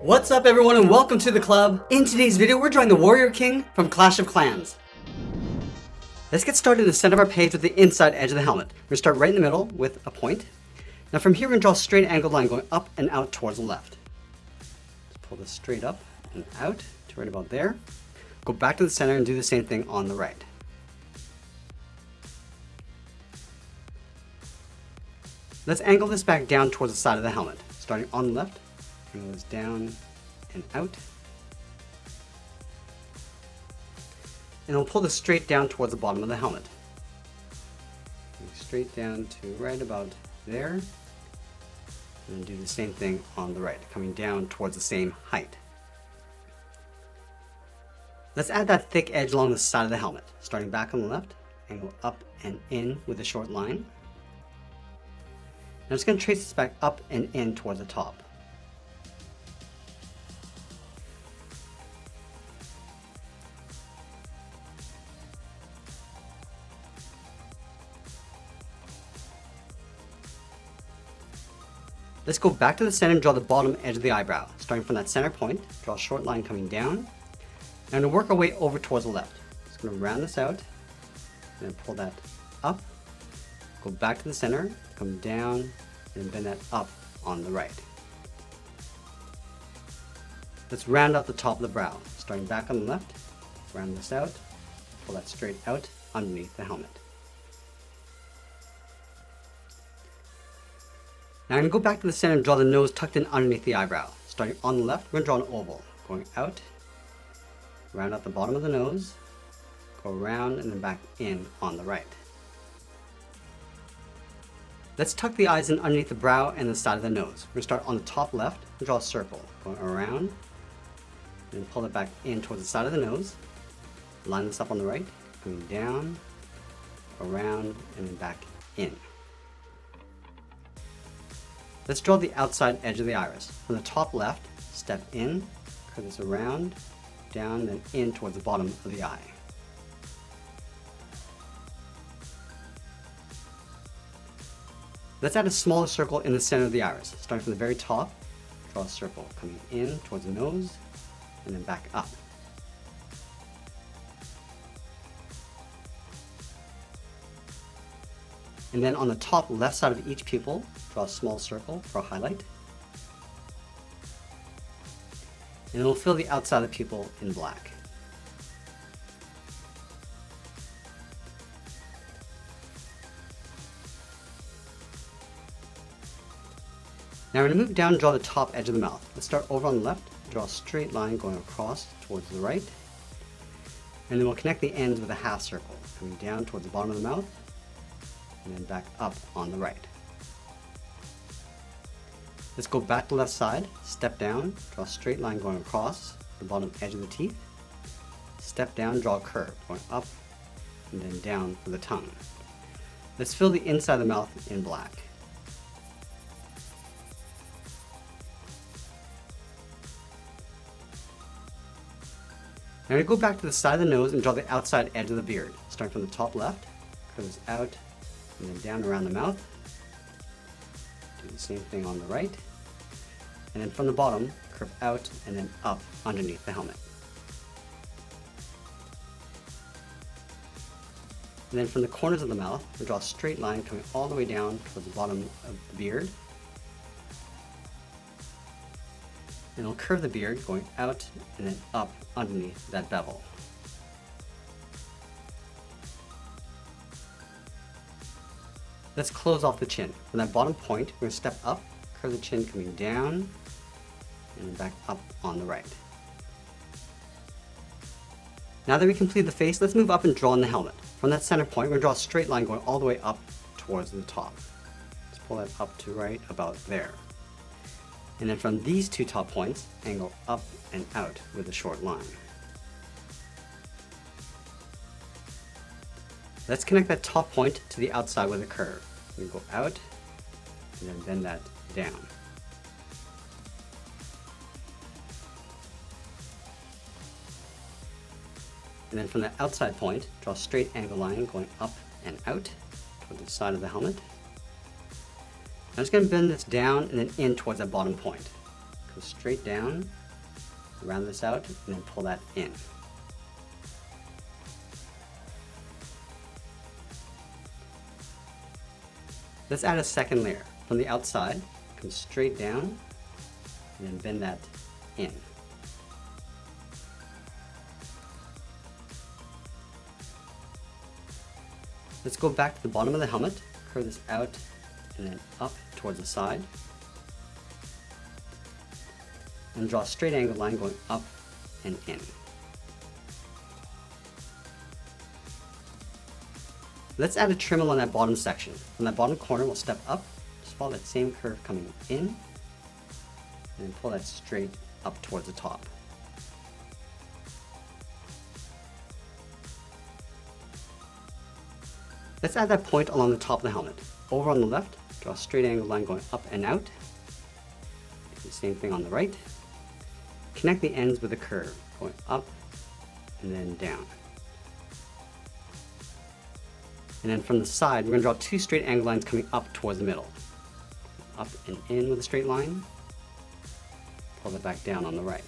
What's up everyone and welcome to the club. In today's video we're drawing the Warrior King from Clash of Clans. Let's get started in the center of our page with the inside edge of the helmet. We're going to start right in the middle with a point. Now from here we're going to draw a straight angled line going up and out towards the left. Let's pull this straight up and out to right about there. Go back to the center and do the same thing on the right. Let's angle this back down towards the side of the helmet. Starting on the left, angle this down and out. And we'll pull this straight down towards the bottom of the helmet. Straight down to right about there. And do the same thing on the right, coming down towards the same height. Let's add that thick edge along the side of the helmet. Starting back on the left, angle up and in with a short line. I'm just going to trace this back up and in towards the top. Let's go back to the center and draw the bottom edge of the eyebrow. Starting from that center point, draw a short line coming down. And I'm going to work our way over towards the left. Just going to round this out, and then pull that up, go back to the center, come down, and bend that up on the right. Let's round out the top of the brow. Starting back on the left, round this out, pull that straight out underneath the helmet. Now I'm going to go back to the center and draw the nose tucked in underneath the eyebrow. Starting on the left, we're going to draw an oval. Going out, round out the bottom of the nose, go around and then back in on the right. Let's tuck the eyes in underneath the brow and the side of the nose. We're going to start on the top left and draw a circle. Going around, and then pull it back in towards the side of the nose. Line this up on the right, going down, around, and then back in. Let's draw the outside edge of the iris. From the top left, step in, curve this around, down, then in towards the bottom of the eye. Let's add a smaller circle in the center of the iris. Starting from the very top, draw a circle coming in towards the nose, and then back up. And then on the top left side of each pupil, draw a small circle for a highlight. And it'll fill the outside of the pupil in black. Now we're going to move down and draw the top edge of the mouth. Let's start over on the left, draw a straight line going across towards the right. And then we'll connect the ends with a half circle, coming down towards the bottom of the mouth, and then back up on the right. Let's go back to the left side, step down, draw a straight line going across the bottom edge of the teeth, step down, draw a curve, going up and then down for the tongue. Let's fill the inside of the mouth in black. Now we go back to the side of the nose and draw the outside edge of the beard. Starting from the top left, curve this out, and then down around the mouth. Do the same thing on the right. And then from the bottom, curve out and then up underneath the helmet. And then from the corners of the mouth, we draw a straight line coming all the way down towards the bottom of the beard. And we'll curve the beard going out and then up underneath that bevel. Let's close off the chin. From that bottom point, we're going to step up, curve the chin coming down, and then back up on the right. Now that we complete the face, let's move up and draw in the helmet. From that center point, we're going to draw a straight line going all the way up towards the top. Let's pull that up to right about there. And then from these two top points, angle up and out with a short line. Let's connect that top point to the outside with a curve. We go out and then bend that down. And then from the outside point, draw a straight angle line going up and out toward the side of the helmet. I'm just going to bend this down and then in towards that bottom point. Go straight down, round this out, and then pull that in. Let's add a second layer. From the outside, come straight down, and then bend that in. Let's go back to the bottom of the helmet, curve this out and then up towards the side. And draw a straight angled line going up and in. Let's add a trim along that bottom section. From that bottom corner, we'll step up, just follow that same curve coming in, and then pull that straight up towards the top. Let's add that point along the top of the helmet. Over on the left, draw a straight angled line going up and out. Do the same thing on the right. Connect the ends with a curve, going up and then down. And then from the side, we're going to draw two straight angled lines coming up towards the middle. Up and in with a straight line. Pull it back down on the right.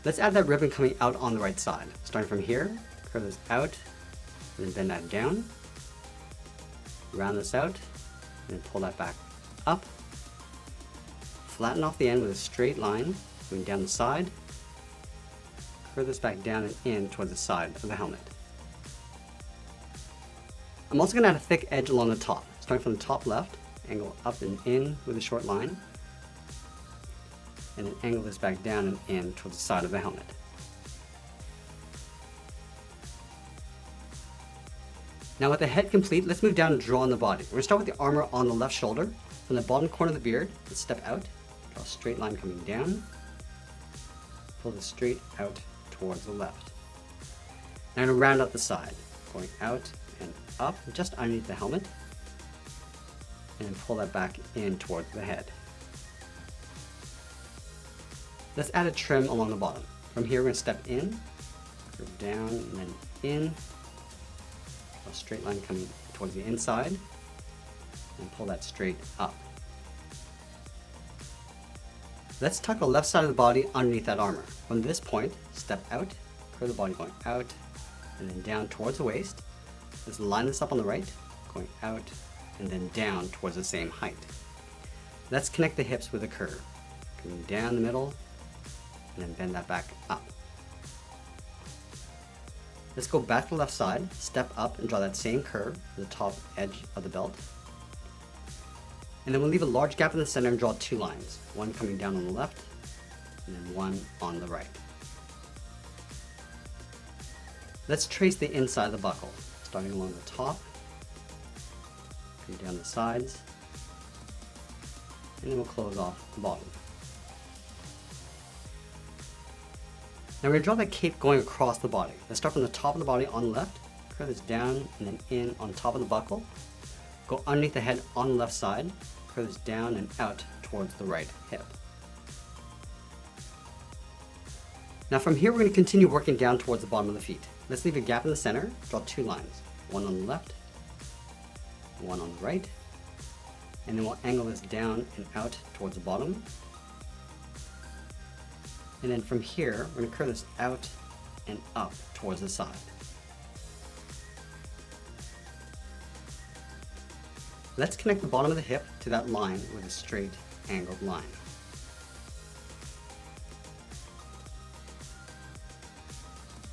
Let's add that ribbon coming out on the right side. Starting from here, curve this out, and then bend that down. Round this out, and then pull that back up. Flatten off the end with a straight line, going down the side. Curve this back down and in towards the side of the helmet. I'm also going to add a thick edge along the top. Starting from the top left, angle up and in with a short line. And then angle this back down and in towards the side of the helmet. Now with the head complete, let's move down and draw on the body. We're going to start with the armor on the left shoulder. From the bottom corner of the beard, let's step out, draw a straight line coming down, pull this straight out towards the left. Now I'm going to round out the side, going out and up just underneath the helmet, and then pull that back in towards the head. Let's add a trim along the bottom. From here we're going to step in, curve down and then in, a straight line coming towards the inside, and pull that straight up. Let's tuck the left side of the body underneath that armor. From this point, step out, curve the body going out, and then down towards the waist. Let's line this up on the right, going out, and then down towards the same height. Let's connect the hips with a curve, coming down the middle, and then bend that back up. Let's go back to the left side, step up and draw that same curve to the top edge of the belt. And then we'll leave a large gap in the center and draw two lines, one coming down on the left and then one on the right. Let's trace the inside of the buckle, starting along the top, coming down the sides, and then we'll close off the bottom. Now we're going to draw that cape going across the body. Let's start from the top of the body on the left, curve this down and then in on top of the buckle. Go underneath the head on the left side, curve this down and out towards the right hip. Now from here we're going to continue working down towards the bottom of the feet. Let's leave a gap in the center, draw two lines, one on the left, one on the right, and then we'll angle this down and out towards the bottom. And then from here, we're going to curve this out and up towards the side. Let's connect the bottom of the hip to that line with a straight angled line.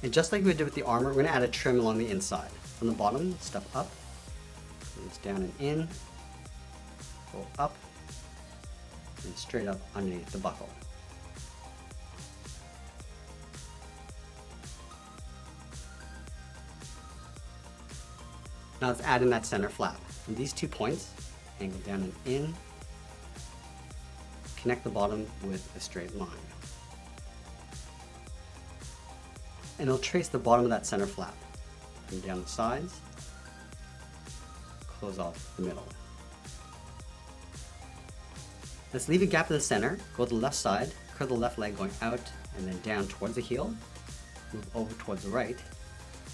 And just like we did with the armor, we're going to add a trim along the inside. From the bottom, step up, curve this down and in, go up, and straight up underneath the buckle. Now let's add in that center flap. From these 2 points, angle down and in, connect the bottom with a straight line. And it'll trace the bottom of that center flap. Come down the sides, close off the middle. Let's leave a gap in the center, go to the left side, curve the left leg going out and then down towards the heel, move over towards the right,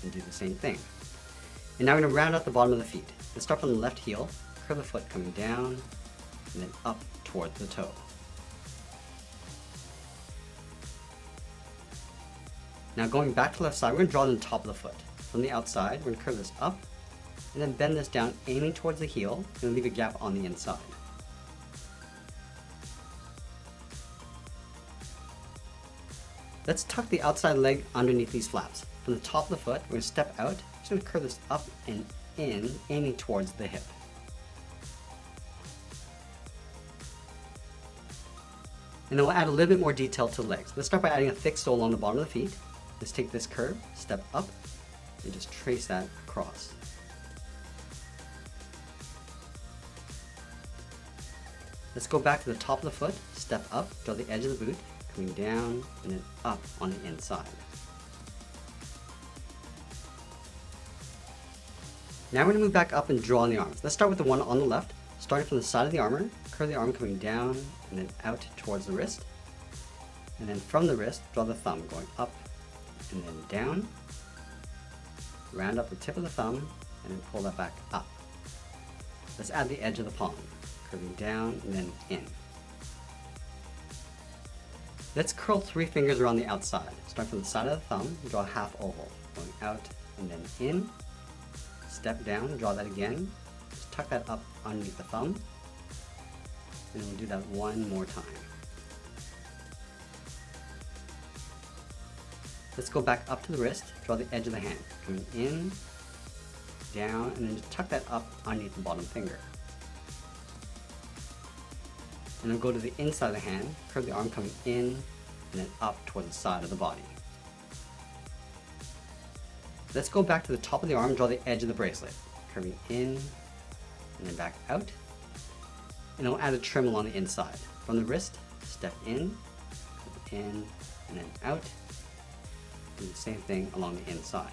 and do the same thing. And now we're going to round out the bottom of the feet. Let's start from the left heel, curve the foot coming down, and then up towards the toe. Now going back to the left side, we're going to draw the top of the foot. From the outside, we're going to curve this up, and then bend this down, aiming towards the heel, and leave a gap on the inside. Let's tuck the outside leg underneath these flaps. From the top of the foot, we're going to step out, just going to curve this up and in, aiming towards the hip. And then we'll add a little bit more detail to the legs. Let's start by adding a thick sole along the bottom of the feet. Let's take this curve, step up, and just trace that across. Let's go back to the top of the foot, step up, draw the edge of the boot, coming down and then up on the inside. Now we're going to move back up and draw on the arms. Let's start with the one on the left, starting from the side of the armor, curve the arm coming down and then out towards the wrist. And then from the wrist, draw the thumb going up and then down. Round up the tip of the thumb and then pull that back up. Let's add the edge of the palm, curving down and then in. Let's curl 3 fingers around the outside. Start from the side of the thumb, draw a half oval, going out and then in. Step down, draw that again. Just tuck that up underneath the thumb. And we'll do that one more time. Let's go back up to the wrist, draw the edge of the hand, coming in, down, and then just tuck that up underneath the bottom finger. And then go to the inside of the hand, curve the arm coming in, and then up towards the side of the body. Let's go back to the top of the arm, draw the edge of the bracelet, curving in, and then back out. And we'll add a trim along the inside. From the wrist, step in, and then out. Do the same thing along the inside.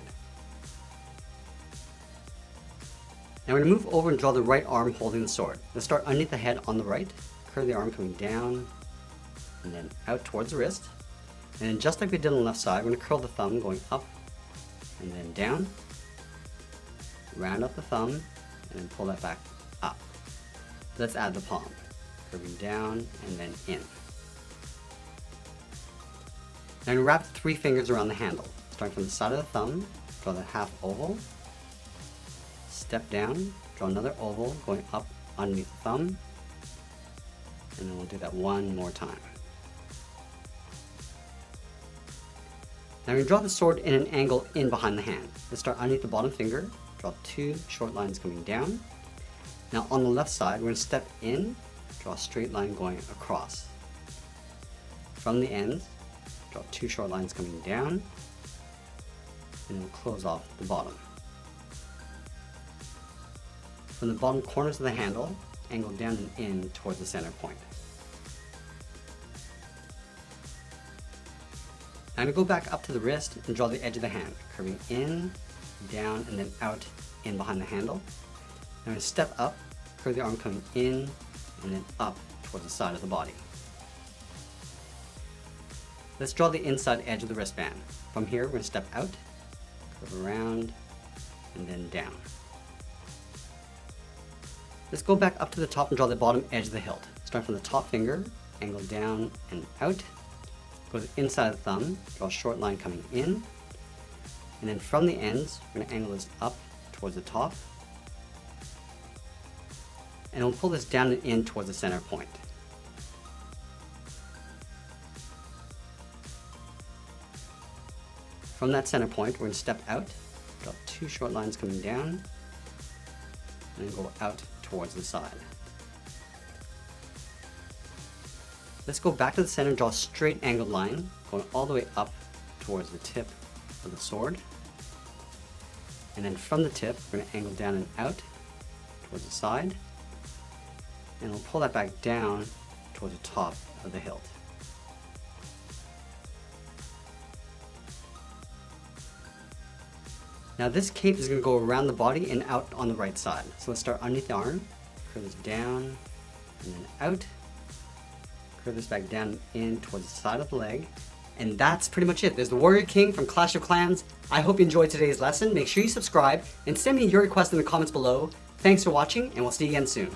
Now we're going to move over and draw the right arm holding the sword. Let's start underneath the head on the right, curve the arm coming down, and then out towards the wrist. And then just like we did on the left side, we're going to curl the thumb going up and then down. Round up the thumb, and then pull that back up. Let's add the palm, curving down and then in. Now I'm going to wrap 3 fingers around the handle. Starting from the side of the thumb, draw the half oval, step down, draw another oval going up underneath the thumb, and then we'll do that one more time. Now we draw the sword in an angle in behind the hand. Let's start underneath the bottom finger, draw 2 short lines coming down. Now on the left side, we're going to step in, draw a straight line going across. From the ends, draw 2 short lines coming down, and then close off the bottom. From the bottom corners of the handle, angle down and in towards the center point. Now I'm going to go back up to the wrist and draw the edge of the hand, curving in, down, and then out in behind the handle. Now I'm going to step up, curve the arm coming in, and then up towards the side of the body. Let's draw the inside edge of the wristband. From here, we're going to step out, curve around, and then down. Let's go back up to the top and draw the bottom edge of the hilt. Start from the top finger, angle down and out. Go to the inside of the thumb, draw a short line coming in. And then from the ends, we're going to angle this up towards the top. And we'll pull this down and in towards the center point. From that center point, we're going to step out, draw 2 short lines coming down, and then go out towards the side. Let's go back to the center and draw a straight angled line, going all the way up towards the tip of the sword. And then from the tip, we're going to angle down and out towards the side. And we'll pull that back down towards the top of the hilt. Now this cape is going to go around the body and out on the right side. So let's start underneath the arm, curve this down and then out, curve this back down in towards the side of the leg. And that's pretty much it. There's the Warrior King from Clash of Clans. I hope you enjoyed today's lesson. Make sure you subscribe and send me your requests in the comments below. Thanks for watching, and we'll see you again soon.